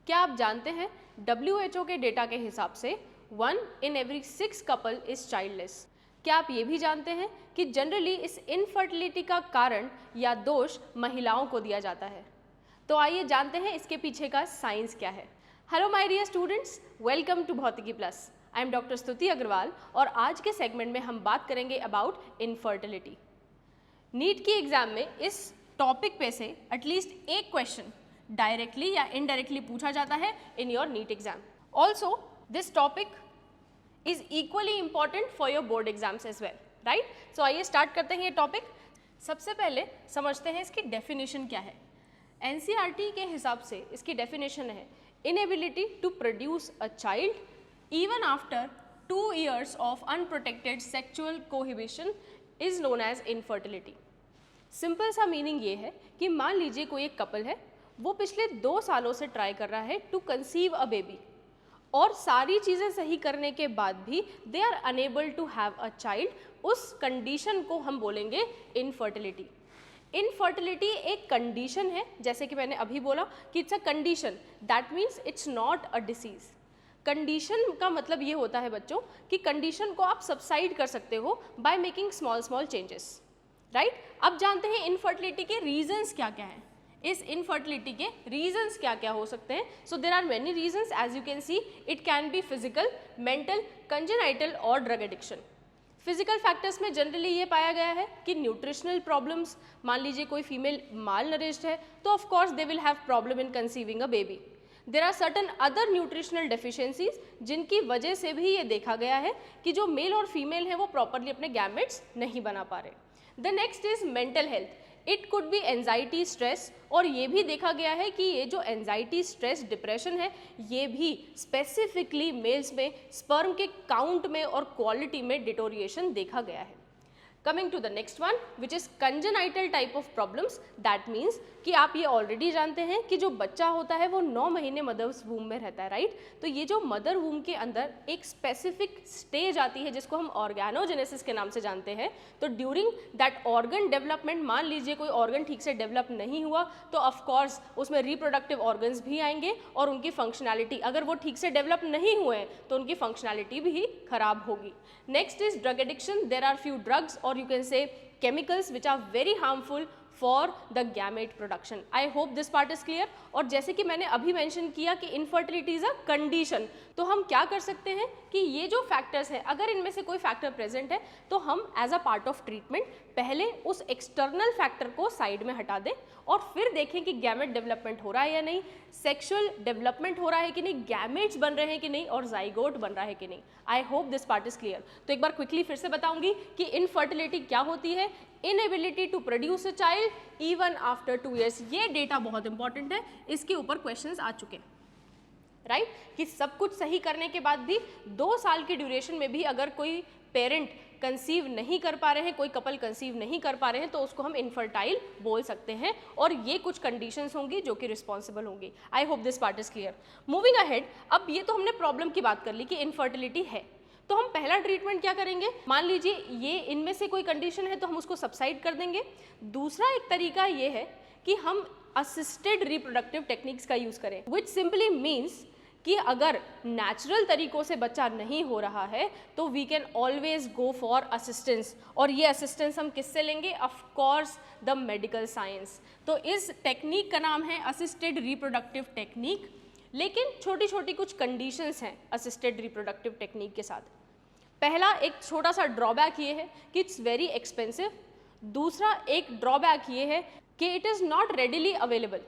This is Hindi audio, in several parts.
क्या आप जानते हैं WHO के डेटा के हिसाब से 1 in every 6 couple is childless. क्या आप ये भी जानते हैं कि जनरली इस इनफर्टिलिटी का कारण या दोष महिलाओं को दिया जाता है। तो आइए जानते हैं इसके पीछे का साइंस क्या है। Hello my dear students, welcome to Bhautiki plus. I am doctor Stuti Agarwal और आज के सेगमेंट में हम बात करेंगे अबाउट इनफर्टिलिटी। नीट की एग्जाम में इस टॉपिक पे से एटलीस्ट एक क्वेश्चन डायरेक्टली या इनडायरेक्टली पूछा जाता है in your NEET exam. Also this topic is equally important for your board exams as well, right. So आइए स्टार्ट करते हैं ये टॉपिक। सबसे पहले समझते हैं इसकी डेफिनेशन क्या है। एनसीईआरटी के हिसाब से इसकी डेफिनेशन है inability to produce a child even after 2 years of unprotected sexual cohabitation is known as infertility. Simple सा मीनिंग ये है कि मान लीजिए कोई एक कपल है, वो पिछले 2 सालों से ट्राई कर रहा है टू कंसीव अ बेबी और सारी चीज़ें सही करने के बाद भी they are unable to have a child. उस कंडीशन को हम बोलेंगे इनफर्टिलिटी। इनफर्टिलिटी एक कंडीशन है, जैसे कि मैंने अभी बोला कि it's a condition, that means it's not a disease. Condition का मतलब ये होता है बच्चों कि कंडीशन को आप सबसाइड कर सकते हो by making small small changes, right. अब जानते हैं इनफर्टिलिटी के रीजंस क्या क्या हैं। इस इनफर्टिलिटी के रीजंस क्या क्या हो सकते हैं। So there are many reasons, as you can see it can be physical, mental, congenital और ड्रग एडिक्शन। फिजिकल फैक्टर्स में जनरली ये पाया गया है कि न्यूट्रिशनल प्रॉब्लम्स, मान लीजिए कोई फीमेल माल नरिश्ड है तो of course they will have problem in conceiving a baby. There are certain other nutritional deficiencies जिनकी वजह से भी ये देखा गया है कि जो मेल और फीमेल है वो प्रॉपरली अपने गैमेट्स नहीं बना पा रहे। The next is mental health. It could B anxiety, stress, और ये भी देखा गया है कि ये जो एंजाइटी, स्ट्रेस, डिप्रेशन है ये भी स्पेसिफिकली मेल्स में स्पर्म के काउंट में और क्वालिटी में डिटोरिएशन देखा गया है। Coming to the next one which is congenital type of problems. That means कि आप ये ऑलरेडी जानते हैं कि जो बच्चा होता है वो 9 महीने मदर्स वूम में रहता है, राइट। तो ये जो मदर वूम के अंदर एक स्पेसिफिक स्टेज आती है जिसको हम ऑर्गेनोजेनेसिस के नाम से जानते हैं। तो ड्यूरिंग दैट ऑर्गन डेवलपमेंट, मान लीजिए कोई ऑर्गन ठीक से डेवलप नहीं हुआ तो ऑफकोर्स उसमें रिप्रोडक्टिव ऑर्गन्स भी आएंगे और उनकी फंक्शनैलिटी, अगर वो ठीक से डेवलप नहीं हुए तो उनकी फंक्शनैलिटी भी खराब होगी। Next is drug addiction. There are few drugs or you can say chemicals which are very harmful for the gamete production. I hope this part is clear. और जैसे कि मैंने अभी मेंशन किया कि infertility is a condition, तो हम क्या कर सकते हैं कि ये जो फैक्टर्स है अगर इनमें से कोई फैक्टर प्रेजेंट है तो हम as a part of treatment पहले उस एक्सटर्नल फैक्टर को साइड में हटा दें और फिर देखें कि गैमेट डेवलपमेंट हो रहा है या नहीं, सेक्सुअल डेवलपमेंट हो रहा है कि नहीं, गैमेट्स बन रहे हैं कि नहीं और जाइगोट बन रहा है कि नहीं। आई hope this part is clear. तो एक बार क्विकली फिर से बताऊंगी कि इनफर्टिलिटी क्या होती है। Inability to produce a child even after 2 years। ये डेटा बहुत इंपॉर्टेंट है, इसके ऊपर क्वेश्चंस आ चुके हैं, राइट कि सब कुछ सही करने के बाद भी 2 साल की ड्यूरेशन में भी अगर कोई पेरेंट कंसीव नहीं कर पा रहे हैं, कोई कपल कंसीव नहीं कर पा रहे हैं तो उसको हम इनफर्टाइल बोल सकते हैं और ये कुछ कंडीशंस होंगी जो कि रिस्पॉन्सिबल होंगी। आई hope this part is clear. Moving ahead, अब ये तो हमने प्रॉब्लम की बात कर ली कि इनफर्टिलिटी है, तो हम पहला ट्रीटमेंट क्या करेंगे। मान लीजिए ये इनमें से कोई कंडीशन है तो हम उसको सबसाइड कर देंगे। दूसरा एक तरीका ये है कि हम असिस्टेड रिप्रोडक्टिव टेक्निक्स का यूज करें, विच सिंपली मीन्स कि अगर नेचुरल तरीकों से बच्चा नहीं हो रहा है तो we can always go for assistance. और ये असिस्टेंस हम किससे लेंगे, of course the medical science. तो इस टेक्निक का नाम है असिस्टेड रिप्रोडक्टिव टेक्निक, लेकिन छोटी छोटी कुछ कंडीशंस हैं असिस्टेड रिप्रोडक्टिव टेक्निक के साथ। पहला एक छोटा सा ड्रॉबैक ये है कि इट्स वेरी एक्सपेंसिव। दूसरा एक ड्रॉबैक ये है कि it is not readily available.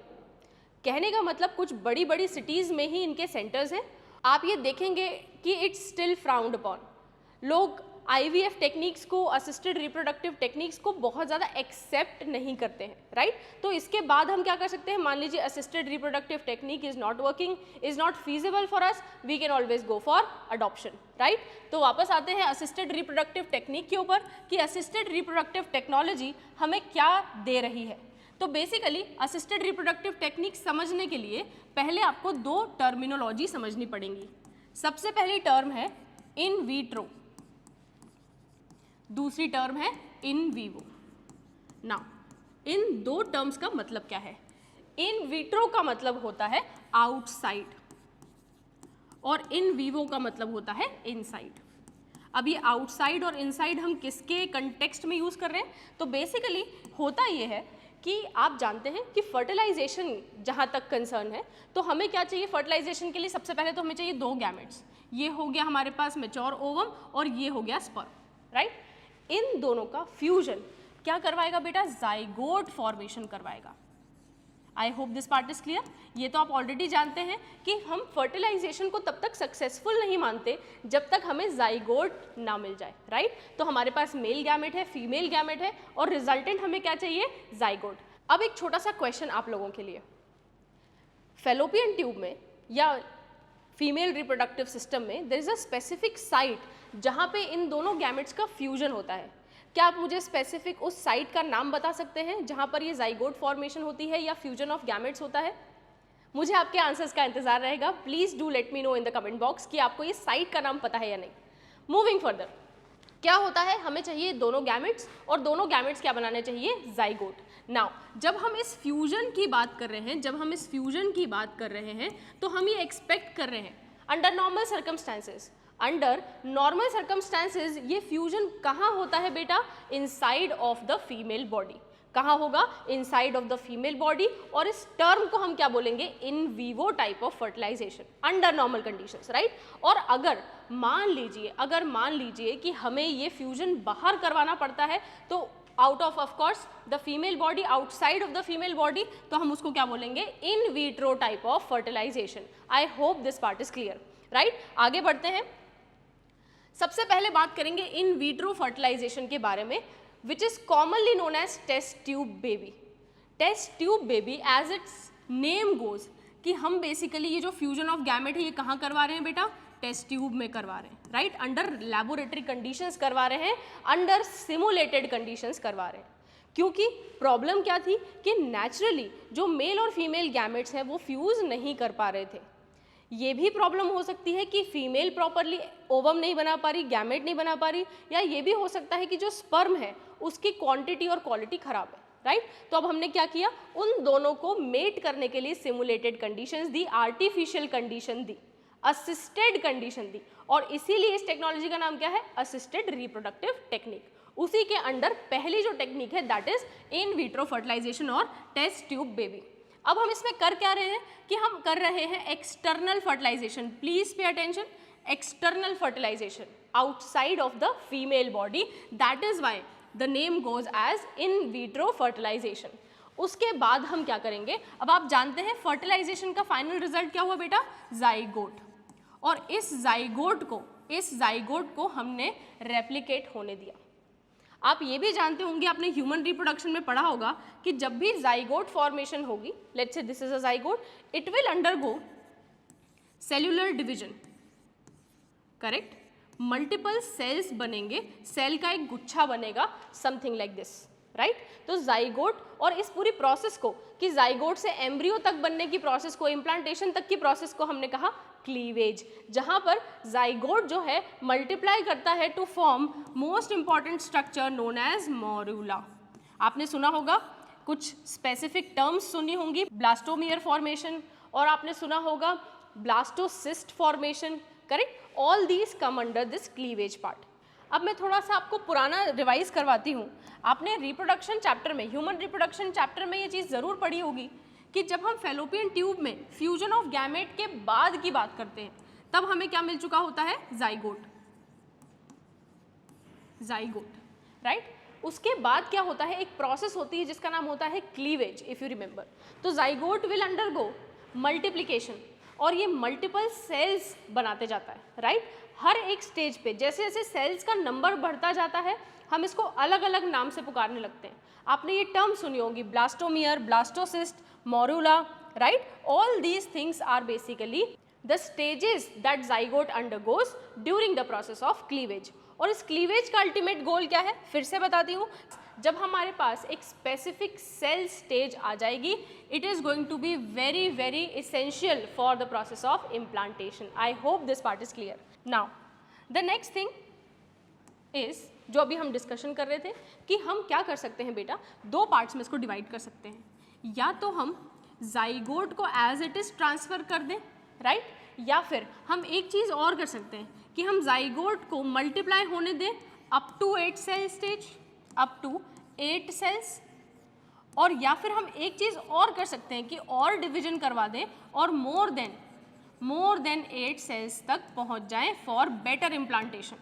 कहने का मतलब कुछ बड़ी बड़ी सिटीज़ में ही इनके सेंटर्स हैं। आप ये देखेंगे कि इट्स स्टिल फ्राउंड अपॉन। लोग IVF टेक्निक्स को, असिस्टेड रिप्रोडक्टिव टेक्निक्स को बहुत ज़्यादा एक्सेप्ट नहीं करते हैं, राइट। तो इसके बाद हम क्या कर सकते हैं, मान लीजिए assisted reproductive technique is not working, is not feasible for us, we can always go for adoption, right. तो वापस आते हैं असिस्टेड रिप्रोडक्टिव टेक्निक के ऊपर कि असिस्टेड रिप्रोडक्टिव टेक्नोलॉजी हमें क्या दे रही है। तो बेसिकली असिस्टेड रिप्रोडक्टिव टेक्निक समझने के लिए पहले आपको 2 टर्मिनोलॉजी समझनी पड़ेंगी। सबसे पहली टर्म है इन विट्रो, दूसरी टर्म है in vivo. Now in 2 terms का मतलब क्या है। इन विट्रो का मतलब होता है आउटसाइड और इन विवो का मतलब होता है इनसाइड। अब ये आउटसाइड और इनसाइड हम किसके कंटेक्स्ट में यूज़ कर रहे हैं? तो बेसिकली होता ये है कि आप जानते हैं कि फर्टिलाइजेशन जहाँ तक कंसर्न है तो हमें क्या चाहिए फर्टिलाइजेशन के लिए? सबसे पहले तो हमें चाहिए दो गैमेट्स। ये हो गया हमारे पास मैच्योर ओवम और ये हो गया स्पर्म, राइट? इन दोनों का फ्यूजन क्या करवाएगा बेटा? जाइगोट फॉर्मेशन करवाएगा। आई hope this part is clear. ये तो आप ऑलरेडी जानते हैं कि हम फर्टिलाइजेशन को तब तक सक्सेसफुल नहीं मानते जब तक हमें जाइगोट ना मिल जाए, राइट? तो हमारे पास मेल गैमेट है, फीमेल गैमेट है और रिजल्टेंट हमें क्या चाहिए? जाइगोट। अब एक छोटा सा क्वेश्चन आप लोगों के लिए, फेलोपियन ट्यूब में या फीमेल रिप्रोडक्टिव सिस्टम में there is a specific site जहाँ पे इन दोनों गैमेट्स का फ्यूजन होता है। क्या आप मुझे स्पेसिफिक उस साइट का नाम बता सकते हैं जहाँ पर ये जाइगोट फॉर्मेशन होती है या फ्यूजन ऑफ गैमेट्स होता है? मुझे आपके आंसर्स का इंतजार रहेगा। Please do let me know in the comment box कि आपको ये साइट का नाम पता है या नहीं। मूविंग फर्दर, क्या होता है? हमें चाहिए दोनों गैमेट्स और दोनों गैमेट्स क्या बनाने चाहिए? जाइगोट। नाउ जब हम इस फ्यूजन की बात कर रहे हैं तो हम ये एक्सपेक्ट कर रहे हैं under normal circumstances. Under normal circumstances ये फ्यूजन कहाँ होता है बेटा? Inside of the female body. कहाँ होगा? Inside of the female body. और इस टर्म को हम क्या बोलेंगे? In vivo type of fertilization under normal conditions, right? और अगर मान लीजिए कि हमें ये फ्यूजन बाहर करवाना पड़ता है तो out of course the female body, outside of the female body, तो हम उसको क्या बोलेंगे? In vitro type of fertilization. I hope this part is clear, right? आगे बढ़ते हैं। सबसे पहले बात करेंगे इन विट्रो फर्टिलाइजेशन के बारे में, which is commonly known as test tube baby. Test tube baby as its name goes कि हम बेसिकली ये जो फ्यूजन ऑफ गैमेट है ये कहाँ करवा रहे हैं बेटा? टेस्ट ट्यूब में करवा रहे हैं, राइट? अंडर लैबोरेटरी कंडीशंस करवा रहे हैं, अंडर सिमुलेटेड कंडीशंस करवा रहे हैं। क्योंकि प्रॉब्लम क्या थी कि नेचुरली जो मेल और फीमेल गैमेट्स हैं वो फ्यूज नहीं कर पा रहे थे। ये भी प्रॉब्लम हो सकती है कि फीमेल प्रॉपरली ओवम नहीं बना पा रही, गैमेट नहीं बना पा रही, या ये भी हो सकता है कि जो स्पर्म है उसकी क्वांटिटी और क्वालिटी खराब है, राइट? तो अब हमने क्या किया? उन दोनों को मेट करने के लिए सिमुलेटेड कंडीशंस दी, आर्टिफिशियल कंडीशन दी, असिस्टेड कंडीशन दी, और इसीलिए इस टेक्नोलॉजी का नाम क्या है? Assisted reproductive technique. उसी के अंडर पहली जो टेक्निक है that is in vitro fertilization और टेस्ट ट्यूब बेबी। अब हम इसमें कर क्या रहे हैं कि हम कर रहे हैं external fertilization. Please pay attention, external fertilization outside of the female body, that is why the name goes as in vitro fertilization. उसके बाद हम क्या करेंगे? अब आप जानते हैं फर्टिलाइजेशन का फाइनल रिजल्ट क्या हुआ बेटा? जाइगोट। और इस जाइगोट को हमने रेप्लिकेट होने दिया। आप ये भी जानते होंगे, आपने ह्यूमन रिप्रोडक्शन में पढ़ा होगा कि जब भी जाइगोट फॉर्मेशन होगी, let's say this is a zygote, it will undergo cellular division, correct? Multiple cells बनेंगे, सेल का एक गुच्छा बनेगा, समथिंग लाइक दिस, राइट? तो जाइगोट और इस पूरी प्रोसेस को, कि जाइगोट से एम्ब्रियो तक बनने की प्रोसेस को, इम्प्लांटेशन तक की प्रोसेस को हमने कहा क्लीवेज, जहां पर जाइगोट जो है मल्टीप्लाई करता है to form most important structure known as morula. आपने सुना होगा, कुछ स्पेसिफिक टर्म्स सुनी होंगी, ब्लास्टोमियर फॉर्मेशन, और आपने सुना होगा blastocyst formation, correct? All these come under this cleavage part. अब मैं थोड़ा सा आपको पुराना रिवाइज करवाती हूँ। आपने रिप्रोडक्शन चैप्टर में, ह्यूमन रिप्रोडक्शन चैप्टर में ये चीज़ ज़रूर पढ़ी होगी कि जब हम फेलोपियन ट्यूब में फ्यूजन ऑफ गैमेट के बाद की बात करते हैं तब हमें क्या मिल चुका होता है? Zygote, right? उसके बाद क्या होता है? एक प्रोसेस होती है जिसका नाम होता है क्लीवेज, इफ यू रिमेंबर। तो जाइगोट विल अंडरगो मल्टीप्लिकेशन और ये मल्टीपल सेल्स बनाते जाता है, राइट? हर एक स्टेज पे जैसे जैसे सेल्स का नंबर बढ़ता जाता है हम इसको अलग अलग नाम से पुकारने लगते हैं। आपने ये टर्म सुनी होगी, blastomere, blastocyst, morula, right? All these things are basically the stages that zygote undergoes during the process of cleavage. और इस क्लीवेज का अल्टीमेट गोल क्या है? फिर से बताती हूँ, जब हमारे पास एक स्पेसिफिक सेल स्टेज आ जाएगी, it is going to be very very essential for the process of implantation. I hope this part is clear. Now the next thing is, जो अभी हम डिस्कशन कर रहे थे कि हम क्या कर सकते हैं बेटा, दो पार्ट्स में इसको डिवाइड कर सकते हैं। या तो हम जाइगोट को एज इट इज ट्रांसफर कर दें, राइट, या फिर हम एक चीज और कर सकते हैं कि हम जाइगोट को मल्टीप्लाई होने दें up to 8 cell stage, up to 8 cells, और या फिर हम एक चीज और कर सकते हैं कि और डिवीजन करवा दें और मोर देन 8 सेल्स तक पहुंच जाएं फॉर बेटर इम्प्लांटेशन,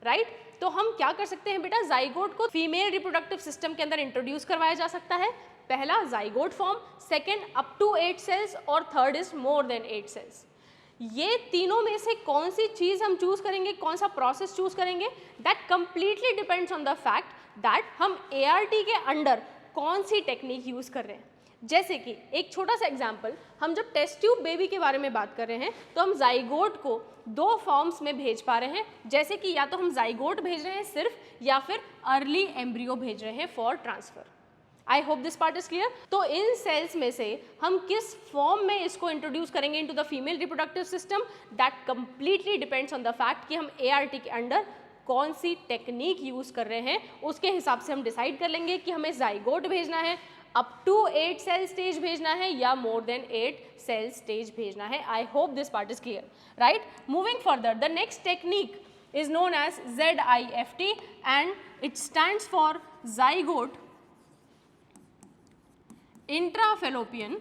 राइट। तो हम क्या कर सकते हैं बेटा, जाइगोट को फीमेल रिप्रोडक्टिव सिस्टम के अंदर इंट्रोड्यूस करवाया जा सकता है। पहला zygote form, second up to 8 cells, और third is more than 8 cells. ये तीनों में से कौन सी चीज हम चूज करेंगे, कौन सा प्रोसेस चूज करेंगे, that completely depends on the fact that हम ART के अंडर कौन सी टेक्निक यूज कर रहे हैं। जैसे कि एक छोटा सा एग्जाम्पल, हम जब टेस्ट ट्यूब बेबी के बारे में बात कर रहे हैं तो हम जाइगोट को 2 फॉर्म्स में भेज पा रहे हैं, जैसे कि या तो हम जाइगोट भेज रहे हैं सिर्फ, या फिर अर्ली एम्ब्रियो भेज रहे हैं for transfer. I hope this part is clear. तो इन सेल्स में से हम किस फॉर्म में इसको इंट्रोड्यूस करेंगे into the female reproductive system, that completely depends on the fact कि हम ART के अंडर कौन सी टेक्निक यूज कर रहे हैं, उसके हिसाब से हम डिसाइड कर लेंगे कि हमें जाइगोट भेजना है, अप टू 8 सेल स्टेज भेजना है, या मोर देन 8 सेल स्टेज भेजना है। आई hope this part is clear, right. Moving further, the next technique is known as ZIFT and it stands for zygote intrafallopian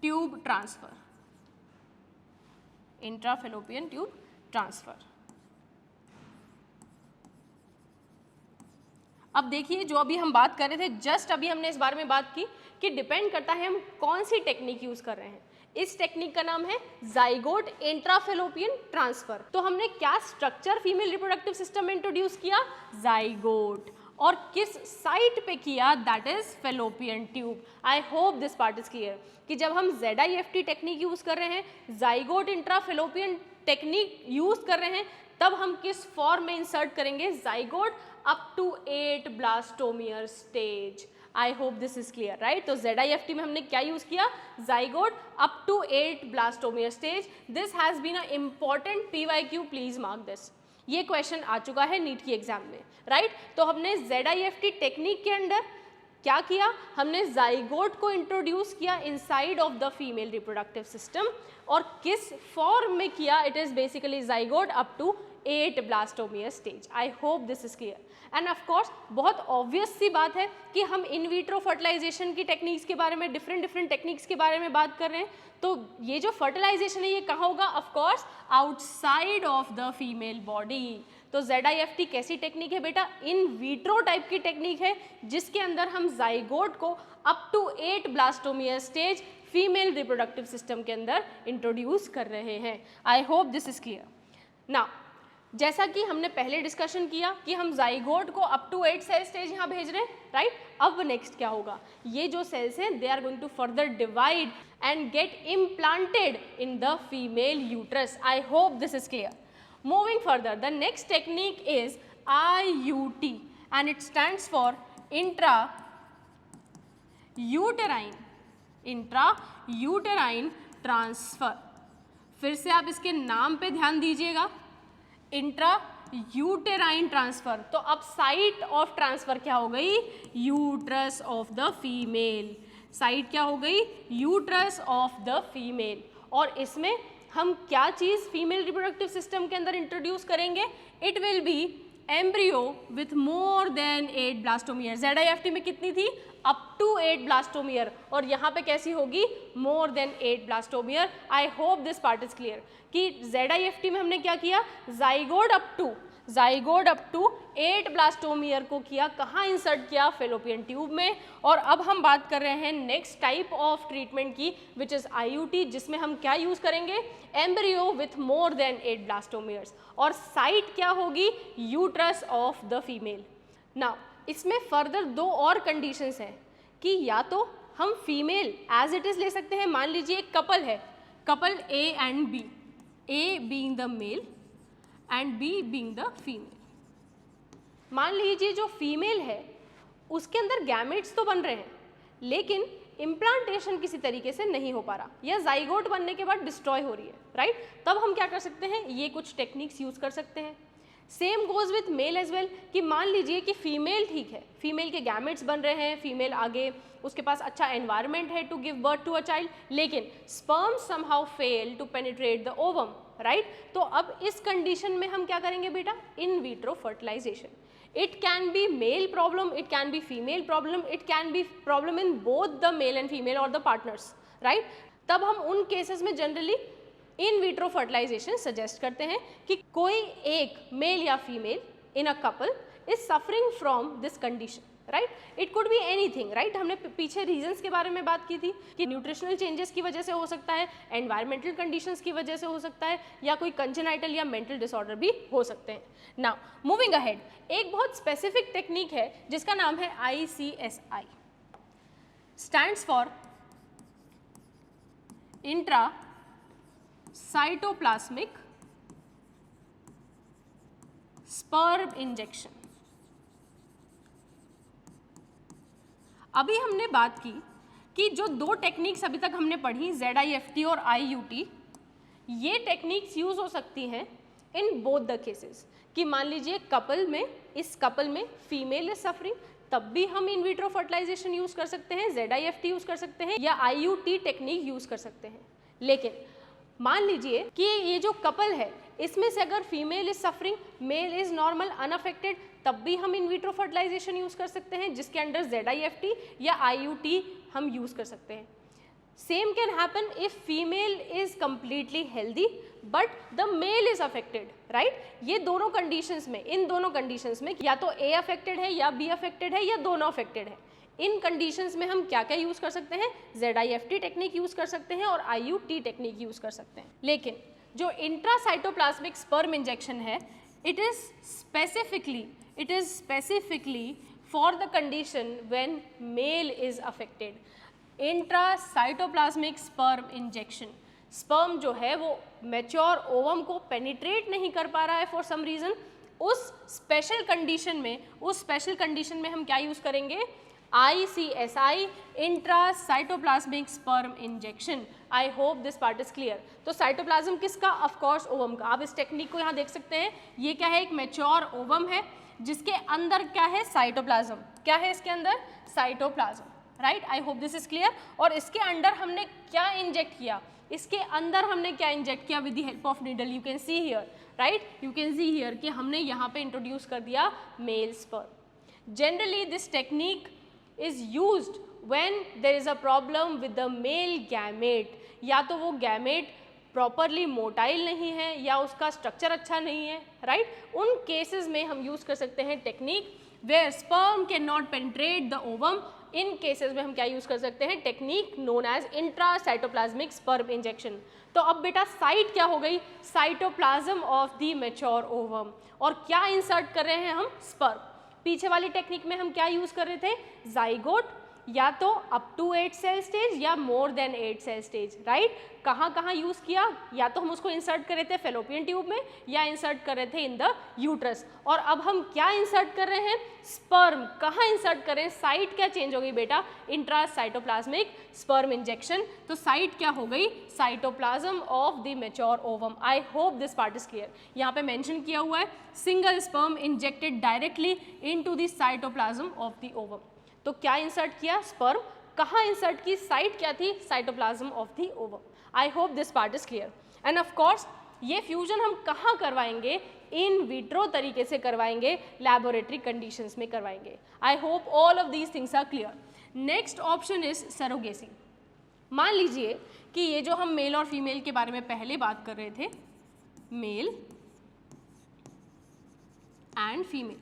tube transfer, intrafallopian tube transfer। अब देखिए, जो अभी हम बात कर रहे थे, जस्ट अभी हमने इस बारे में बात की कि डिपेंड करता है हम कौन सी टेक्निक यूज कर रहे हैं। इस टेक्निक का नाम है जाइगोट इंट्राफेलोपियन ट्रांसफर। तो हमने क्या स्ट्रक्चर फीमेल रिप्रोडक्टिव सिस्टम में इंट्रोड्यूस किया, जाइगोट, और किस साइट पे किया, that is fallopian tube. I hope this part is clear कि जब हम ZIFT टेक्निक यूज कर रहे हैं, जाइगोट इंट्राफेलोपियन टेक्निक यूज कर रहे हैं, तब हम किस फॉर्म में इंसर्ट करेंगे, zygote up to 8 blastomere stage. I hope this is clear, right. तो ZIFT में हमने क्या यूज किया, zygote up to 8 blastomere stage. This has been a important PYQ, please mark this. ये क्वेश्चन आ चुका है नीट की एग्जाम में, राइट। तो हमने ZIFT टेक्निक के अंडर क्या किया, हमने जाइगोट को इंट्रोड्यूस किया inside of the female reproductive system, और किस फॉर्म में किया, it is basically zygote up to 8 blastomere stage. I hope this is clear. And of course बहुत ऑब्वियस सी बात है कि हम इन विट्रो फर्टिलाइजेशन की टेक्निक्स के बारे में, डिफरेंट टेक्निक्स के बारे में बात कर रहे हैं। तो ये जो फर्टिलाइजेशन है ये कहाँ होगा, of course outside of the female body. तो ZIFT कैसी टेक्निक है बेटा, इन विट्रो टाइप की टेक्निक है, जिसके अंदर हम जाइगोट को up to 8 blastomere stage female reproductive system के अंदर इंट्रोड्यूस कर रहे हैं। I hope this is clear. Now, जैसा कि हमने पहले डिस्कशन किया कि हम जाइगोट को अप टू 8 सेल स्टेज यहाँ भेज रहे हैं, राइट। अब नेक्स्ट क्या होगा, ये जो सेल्स हैं they are going to further divide and get implanted in the female uterus. I hope this is clear. Moving further, the next technique is IUT and it stands for intrauterine transfer। फिर से आप इसके नाम पे ध्यान दीजिएगा, इंट्रायूटेराइन ट्रांसफर। तो अब साइट ऑफ ट्रांसफर क्या हो गई, uterus of the female. Site क्या हो गई, यूट्रस ऑफ द फीमेल। और इसमें हम क्या चीज फीमेल रिप्रोडक्टिव सिस्टम के अंदर इंट्रोड्यूस करेंगे, it will be embryo with more than 8 blastomere. ZIFT में कितनी थी, अप टू 8 ब्लास्टोमियर, और यहाँ पे कैसी होगी, मोर than 8 blastomere. I hope this part is clear कि ZIFT में हमने क्या किया, जाइगोट अप टू 8 ब्लास्टोमियर को किया, कहाँ इंसर्ट किया, फेलोपियन ट्यूब में। और अब हम बात कर रहे हैं नेक्स्ट टाइप ऑफ ट्रीटमेंट की, विच इज IUT, जिसमें हम क्या यूज करेंगे, embryo with more than 8 blastomeres, और साइट क्या होगी, uterus of the female. Now इसमें फर्दर 2 और कंडीशंस हैं कि या तो हम फीमेल एज इट इज ले सकते हैं, मान लीजिए एक कपल है, couple A and B, A being the male and B being the female. मान लीजिए जो फीमेल है उसके अंदर गैमेट्स तो बन रहे हैं, लेकिन इम्प्लांटेशन किसी तरीके से नहीं हो पा रहा, या जाइगोट बनने के बाद डिस्ट्रॉय हो रही है, राइट। तब हम क्या कर सकते हैं, ये कुछ टेक्निक्स यूज कर सकते हैं। Same goes with male as well, कि मान लीजिए कि फीमेल ठीक है, फीमेल के गैमेट्स बन रहे हैं, फीमेल आगे उसके पास अच्छा एनवायरनमेंट है to give birth to a child, लेकिन sperm somehow fail to penetrate the ovum, right. तो अब इस कंडीशन में हम क्या करेंगे बेटा, in vitro fertilisation. It can be male problem, it can be female problem, it can be problem in both the male and female or the partners, right? तब हम उन केसेस में generally in vitro fertilization suggest करते हैं कि कोई एक मेल या female in a couple is suffering from this condition, right. It could be anything, right. हमने पीछे रीजंस के बारे में बात की थी कि न्यूट्रिशनल चेंजेस की वजह से हो सकता है, एनवायरमेंटल कंडीशंस की वजह से हो सकता है, या कोई कंजेनाइटल या मेंटल डिसऑर्डर भी हो सकते हैं। नाउ मूविंग अहेड, एक बहुत स्पेसिफिक टेक्निक है जिसका नाम है ICSI, stands for intra cytoplasmic sperm injection. अभी हमने बात की कि जो दो टेक्निक्स अभी तक हमने पढ़ी, ZIFT और IUT, ये टेक्निक्स यूज हो सकती हैं इन बोथ द केसेस, कि मान लीजिए कपल में, इस कपल में फीमेल इज सफरिंग, तब भी हम इन विट्रो फर्टिलाइजेशन यूज कर सकते हैं, ZIFT यूज कर सकते हैं, या IUT टेक्निक यूज कर सकते हैं। लेकिन मान लीजिए कि ये जो कपल है इसमें से अगर female is suffering, male is normal unaffected, तब भी हम इन विट्रो फर्टिलाइजेशन यूज कर सकते हैं, जिसके अंडर ZIFT या IUT हम यूज कर सकते हैं। Same can happen if female is completely healthy but the male is affected, right. ये दोनों कंडीशंस में, इन दोनों कंडीशंस में या तो A अफेक्टेड है या B अफेक्टेड है या दोनों अफेक्टेड है। इन कंडीशंस में हम क्या क्या यूज कर सकते हैं, ZIFT टेक्निक यूज कर सकते हैं और IUT टेक्निक यूज कर सकते हैं। लेकिन जो इंट्रासाइटोप्लाज्मिक स्पर्म इंजेक्शन है, it is specifically for the condition when mail is affected. Intracytoplasmic sperm injection, sperm जो है वो मैच्योर ओवम को पेनिट्रेट नहीं कर पा रहा है फॉर सम रीजन, उस स्पेशल कंडीशन में हम क्या यूज करेंगे, ICSI, intracytoplasmic sperm injection. I hope this part is clear. तो साइटोप्लाज्म किसका, ऑफ कोर्स ओवम का। आप इस टेक्निक को यहाँ देख सकते हैं, ये क्या है, एक मैच्योर ओवम है जिसके अंदर क्या है, साइटोप्लाज्म। क्या है इसके अंदर, cytoplasm, right. I hope this is clear. और इसके अंदर हमने क्या इंजेक्ट किया, इसके अंदर हमने क्या इंजेक्ट किया with the help of needle, you can see here, right, you can see here कि हमने यहाँ पे इंट्रोड्यूस कर दिया mail sperm. Generally this technique is used when there is a problem with the male gamete, या तो वो गैमेट प्रॉपरली मोटाइल नहीं है या उसका स्ट्रक्चर अच्छा नहीं है, राइट। उन केसेस में हम यूज कर सकते हैं technique where sperm can not penetrate the ovum. इन केसेस में हम क्या यूज कर सकते हैं, technique known as intracytoplasmic sperm injection. तो अब बेटा साइट क्या हो गई, cytoplasm of the mature ovum, और क्या इंसर्ट कर रहे हैं हम, स्पर्म। पीछे वाली टेक्निक में हम क्या यूज कर रहे थे, जाइगोट, या तो अप टू 8 सेल स्टेज या more than 8 cell stage, right. कहाँ यूज किया, या तो हम उसको इंसर्ट कर रहे थे फेलोपियन ट्यूब में या इंसर्ट कर रहे थे इन द यूट्रस। और अब हम क्या इंसर्ट कर रहे हैं, स्पर्म। कहाँ इंसर्ट करें, साइट क्या चेंज हो गई बेटा, इंट्रासाइटोप्लाज्मिक स्पर्म इंजेक्शन। तो साइट क्या हो गई, cytoplasm of the mature ovum. I hope this part is clear. यहाँ पे मेंशन किया हुआ है single sperm injected directly into the cytoplasm of the ovum. तो क्या इंसर्ट किया, स्पर्म। कहाँ इंसर्ट की, साइट क्या थी, cytoplasm of the ovum. I hope this part is clear. And of course ये फ्यूजन हम कहाँ करवाएंगे, इन विट्रो तरीके से करवाएंगे, लैबोरेटरी कंडीशंस में करवाएंगे। I hope all of these things are clear. Next option is surrogacy. मान लीजिए कि ये जो हम मेल और फीमेल के बारे में पहले बात कर रहे थे, मेल एंड फीमेल,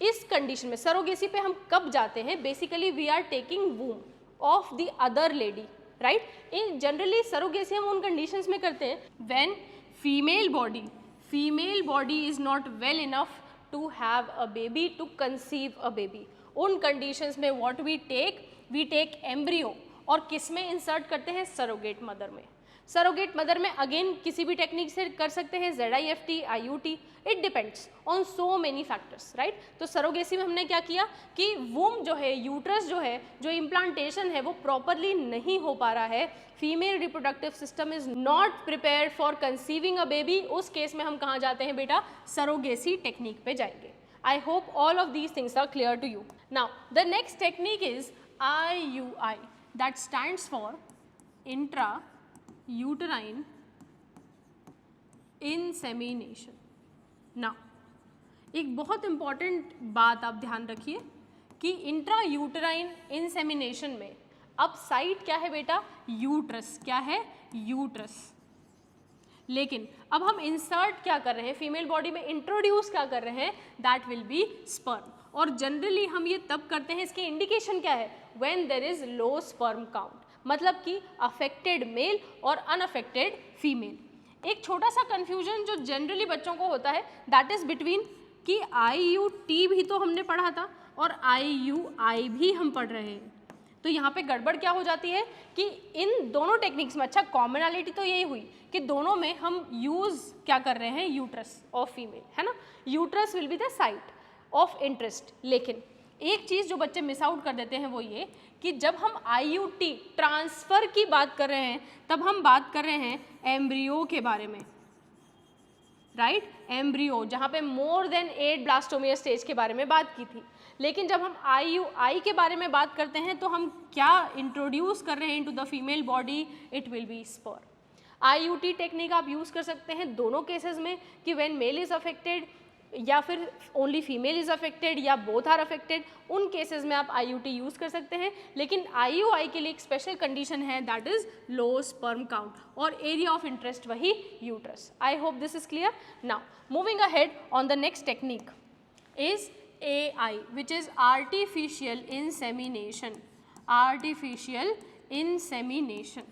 इस कंडीशन में सरोगेसी पे हम कब जाते हैं, basically we are taking womb of the other lady, right. In generally surrogacy हम उन कंडीशंस में करते हैं when female body is not well enough to have a baby, to conceive a baby. उन कंडीशंस में व्हाट वी टेक एम्ब्रियो, और किस में इंसर्ट करते हैं, सरोगेट मदर में। सरोगेट मदर में अगेन किसी भी टेक्निक से कर सकते हैं, ZIFT, IUT, it depends on so many factors, right. तो सरोगेसी में हमने क्या किया कि वूम जो है, यूट्रस जो है, जो इम्प्लांटेशन है वो प्रॉपरली नहीं हो पा रहा है, female reproductive system is not prepared for conceiving a baby, उस केस में हम कहाँ जाते हैं बेटा, सरोगेसी टेक्निक पे जाएंगे। I hope all of these things are clear to you. Now, the next technique is IUI, that stands for intrauterine insemination. Now, एक बहुत important बात आप ध्यान रखिए कि इंट्रायूटराइन इंसेमिनेशन में अब साइट क्या है बेटा, यूट्रस, क्या है, यूट्रस। लेकिन अब हम इंसर्ट क्या कर रहे हैं, फीमेल बॉडी में इंट्रोड्यूस क्या कर रहे हैं, दैट विल बी स्पर्म। और जनरली हम ये तब करते हैं, इसकी इंडिकेशन क्या है, when there is low sperm count, मतलब कि अफेक्टेड मेल और अनअफेक्टेड फीमेल। एक छोटा सा कंफ्यूजन जो जनरली बच्चों को होता है, दैट इज बिटवीन कि IUT भी तो हमने पढ़ा था और IUI भी हम पढ़ रहे हैं। तो यहाँ पे गड़बड़ क्या हो जाती है कि इन दोनों टेक्निक्स में, अच्छा कॉमनैलिटी तो यही हुई कि दोनों में हम यूज़ क्या कर रहे हैं, यूट्रस ऑफ फीमेल, है ना, uterus will be the site of interest. लेकिन एक चीज़ जो बच्चे मिस आउट कर देते हैं वो ये कि जब हम IUT ट्रांसफ़र की बात कर रहे हैं तब हम बात कर रहे हैं एम्ब्रियो के बारे में, राइट, एम्ब्रियो, जहाँ पे मोर देन 8 ब्लास्टोमिया स्टेज के बारे में बात की थी। लेकिन जब हम IUI के बारे में बात करते हैं तो हम क्या इंट्रोड्यूस कर रहे हैं into the female body, it will be sperm. IUT technique आप यूज़ कर सकते हैं दोनों केसेस में कि व्हेन मेल इज़ अफेक्टेड या फिर ओनली फीमेल इज़ अफेक्टेड या बोथ आर अफेक्टेड, उन केसेस में आप IUT यूज़ कर सकते हैं। लेकिन IUI के लिए एक स्पेशल कंडीशन है, that is low sperm count, और एरिया ऑफ इंटरेस्ट वही uterus. I hope this is clear. Now moving ahead on the next technique is AI, which is artificial insemination. Artificial insemination.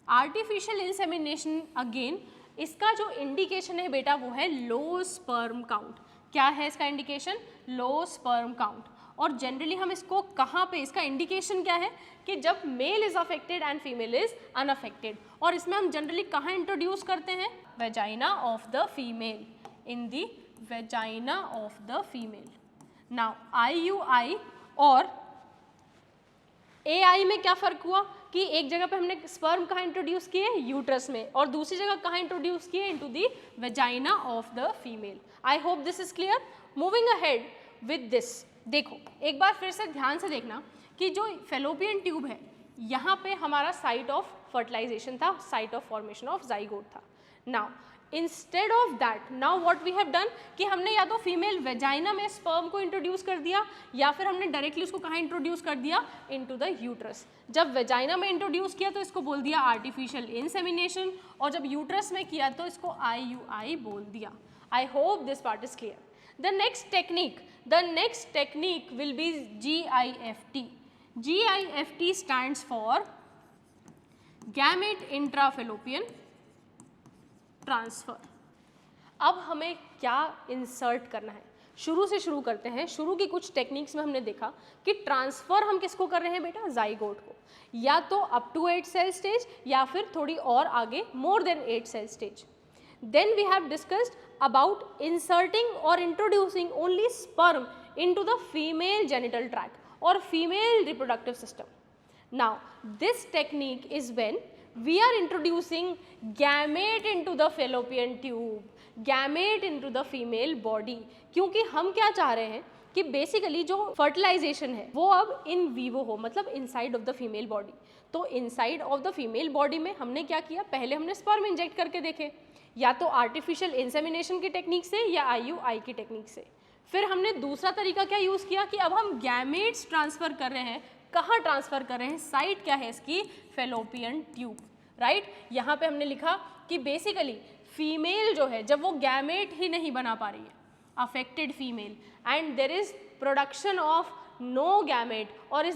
Artificial insemination again, इसका जो इंडिकेशन है बेटा वो है लो स्पर्म काउंट। क्या है इसका इंडिकेशन, लो स्पर्म काउंट। और जनरली हम इसको कहाँ पे, इसका इंडिकेशन क्या है कि जब male is affected and female is unaffected. और इसमें हम जनरली कहाँ इंट्रोड्यूस करते हैं, vagina of the female, in the vagina of the female. Now IUI और AI में क्या फ़र्क हुआ कि एक जगह पे हमने स्पर्म कहाँ इंट्रोड्यूस किए, यूट्रस में, और दूसरी जगह कहाँ इंट्रोड्यूस किए, into the vagina of the female. I hope this is clear. Moving ahead with this, देखो एक बार फिर से ध्यान से देखना कि जो फेलोपियन ट्यूब है यहाँ पे हमारा साइट ऑफ फर्टिलाइजेशन था, site of formation of zygote था। Now instead of that, now what we have done कि हमने या तो फीमेल वेजाइना में स्पर्म को इंट्रोड्यूस कर दिया या फिर हमने डायरेक्टली उसको कहाँ इंट्रोड्यूस कर दिया, इनटू द यूट्रस। जब वेजाइना में इंट्रोड्यूस किया तो इसको बोल दिया आर्टिफिशियल इंसेमिनेशन, और जब यूट्रस में किया तो इसको IUI बोल दिया। आई hope this part is clear. The next technique will be GIFT. GIFT stands for gamete intrafallopian transfer. अब हमें क्या इंसर्ट करना है, शुरू से शुरू करते हैं। शुरू की कुछ टेक्निक्स में हमने देखा कि ट्रांसफ़र हम किसको कर रहे हैं बेटा, जाइगोट को, या तो अप टू 8 सेल स्टेज या फिर थोड़ी और आगे more than 8 cell stage. Then we have discussed about inserting or introducing only sperm into the female genital tract or female reproductive system. Now, this technique is when we are introducing gamete into the fallopian tube, gamete into the female body, क्योंकि हम क्या चाह रहे हैं कि बेसिकली जो फर्टिलाइजेशन है वो अब इन वीवो हो, मतलब inside of the female body. तो inside of the female body में हमने क्या किया, पहले हमने स्पर्म इंजेक्ट करके देखे, या तो आर्टिफिशियल इंसेमिनेशन की टेक्निक से या IUI की टेक्निक से। फिर हमने दूसरा तरीका क्या यूज़ किया कि अब हम गैमेट्स ट्रांसफ़र कर रहे हैं। कहाँ ट्रांसफ़र कर रहे हैं, साइट क्या है इसकी, फेलोपियन ट्यूब, राइट। यहाँ पे हमने लिखा कि बेसिकली फीमेल जो है जब वो गैमेट ही नहीं बना पा रही है, affected female, and there is production of no gamete, और if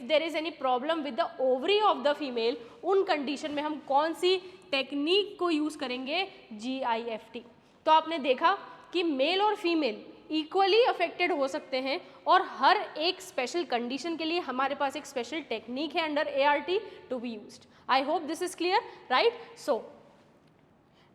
there is any problem with the ovary of the female, उन कंडीशन में हम कौन सी टेक्निक को यूज़ करेंगे, GIFT। तो आपने देखा कि मेल और फीमेल इक्वली अफेक्टेड हो सकते हैं और हर एक स्पेशल कंडीशन के लिए हमारे पास एक स्पेशल टेक्निक है under ART to be used. I hope this is clear, right? So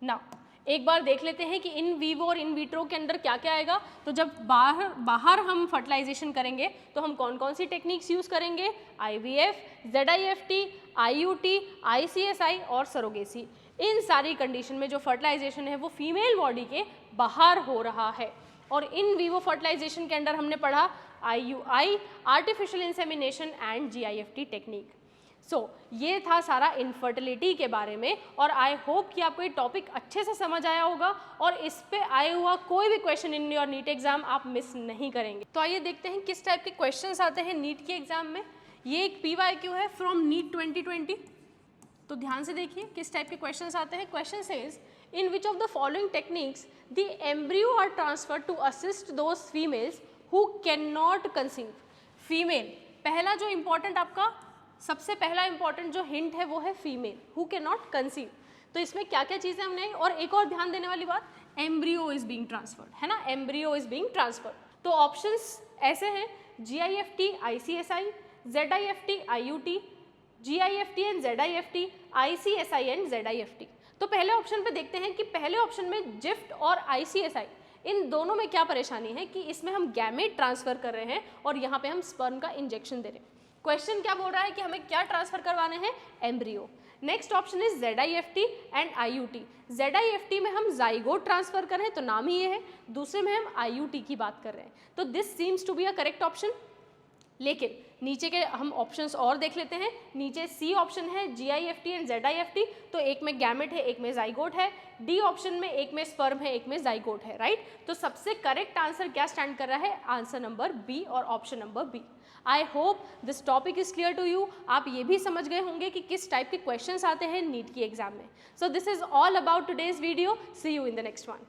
now एक बार देख लेते हैं कि इन वीवो और इन विट्रो के अंदर क्या क्या आएगा। तो जब बाहर हम फर्टिलाइजेशन करेंगे तो हम कौन कौन सी टेक्निक्स यूज़ करेंगे? IVF, ZIFT, IUT, ICSI और सरोगेसी। इन सारी कंडीशन में जो फर्टिलाइजेशन है वो फीमेल बॉडी के बाहर हो रहा है। और इन वीवो फर्टिलाइजेशन के अंदर हमने पढ़ा IUI, artificial insemination and GIFT technique. So ये था सारा इनफर्टिलिटी के बारे में और आई होप कि आपको ये टॉपिक अच्छे से समझ आया होगा और इस पे आया हुआ कोई भी question in your NEET exam आप मिस नहीं करेंगे। तो आइए देखते हैं किस टाइप के क्वेश्चंस आते हैं नीट के एग्जाम में। ये एक PYQ है फ्रॉम नीट 2020। तो ध्यान से देखिए किस टाइप के क्वेश्चंस आते हैं। Question says in which of the following techniques the embryo are transfer to assist those females who can not conceive. Female, पहला जो इंपॉर्टेंट आपका सबसे पहला इंपॉर्टेंट जो हिंट है वो है female who can not conceive. तो इसमें क्या क्या चीज़ें हमने, और एक और ध्यान देने वाली बात, एम्ब्रियो इज बीइंग ट्रांसफर्ड, है ना, एम्ब्रियो इज बीइंग ट्रांसफर्ड। तो ऑप्शंस ऐसे हैं GIFT, ICSI, ZIFT, IUT, GIFT and ZIFT, ICSI and ZIFT। तो पहले ऑप्शन पे देखते हैं कि पहले ऑप्शन में जिफ्ट और ICSI इन दोनों में क्या परेशानी है कि इसमें हम गैमेट ट्रांसफर कर रहे हैं और यहाँ पे हम स्पर्म का इंजेक्शन दे रहे हैं। क्वेश्चन क्या बोल रहा है कि हमें क्या ट्रांसफर करवाने हैं? Embryo. Next option is ZIFT and IUT। ZIFT में हम जाइगोट ट्रांसफर कर रहे हैं तो नाम ही ये है, दूसरे में हम IUT की बात कर रहे हैं। तो this seems to be a correct option. लेकिन नीचे के हम ऑप्शंस और देख लेते हैं। नीचे C ऑप्शन है GIFT एंड ZIFT, तो एक में गैमेट है एक में जाइगोट है। D ऑप्शन में एक में स्पर्म है एक में जाइगोट है, राइट? तो सबसे करेक्ट आंसर क्या स्टैंड कर रहा है? आंसर नंबर B और option number B। I hope this topic is clear to you. आप ये भी समझ गए होंगे कि किस टाइप के क्वेश्चंस आते हैं नीट की एग्जाम में। So this is all about today's video. See you in the next one.